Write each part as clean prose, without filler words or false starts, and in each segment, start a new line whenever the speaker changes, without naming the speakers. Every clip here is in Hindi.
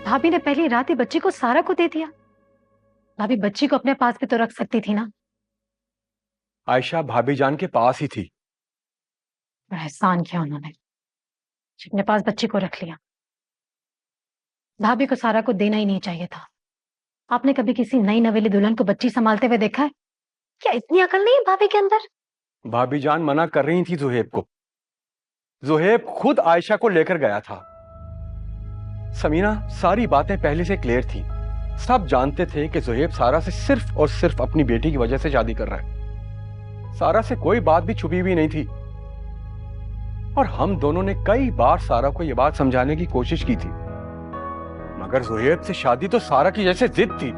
भाभी ने पहली रात ही बच्ची को सारा को दे दिया। भाभी बच्ची को अपने पास भी तो रख सकती थी ना।
आयशा भाभी जान के पास ही थी।
बड़ा एहसान किया उन्होंने, अपने पास बच्ची को रख लिया। भाभी को सारा को देना ही नहीं चाहिए था। आपने कभी किसी नई नवेली दुल्हन को बच्ची संभालते हुए देखा है? क्या इतनी अकल नहीं है भाभी के अंदर?
भाभी जान मना कर रही थी जुहेब को। जुहेब खुद आयशा को लेकर गया था। समीना, सारी बातें पहले से क्लियर थी। सब जानते थे कि जुहेब सारा से सिर्फ और सिर्फ अपनी बेटी की वजह से शादी कर रहा है। सारा से कोई बात भी छुपी हुई नहीं थी। और हम दोनों ने कई बार सारा को यह बात समझाने की कोशिश की थी, मगर जुहेब से शादी तो सारा की जैसे जिद थी।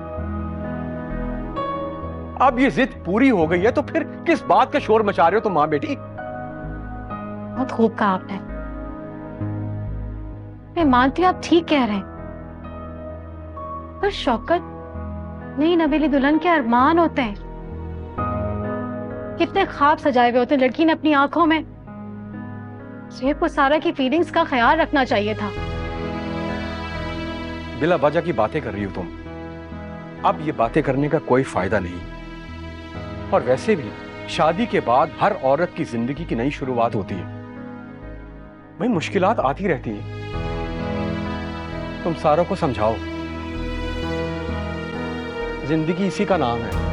अब ये जिद पूरी हो गई है तो फिर किस बात का शोर मचा रहे हो तुम मां बेटी?
बहुत खूब कहा आपने। मैं मानती हूं आप ठीक कह रहे हैं, पर शौकत, नई नवेली दुल्हन के अरमान होते हैं, कितने ख्वाब सजाए हुए होते हैं लड़की ने अपनी आंखों में। जुहेब को सारा की फीलिंग्स का ख्याल रखना चाहिए था।
बिला वजह की बातें कर रही हो तुम। अब ये बातें करने का कोई फायदा नहीं। और वैसे भी शादी के बाद हर औरत की जिंदगी की नई शुरुआत होती है। भाई मुश्किलात आती रहती हैं। तुम सारा को समझाओ, जिंदगी इसी का नाम है।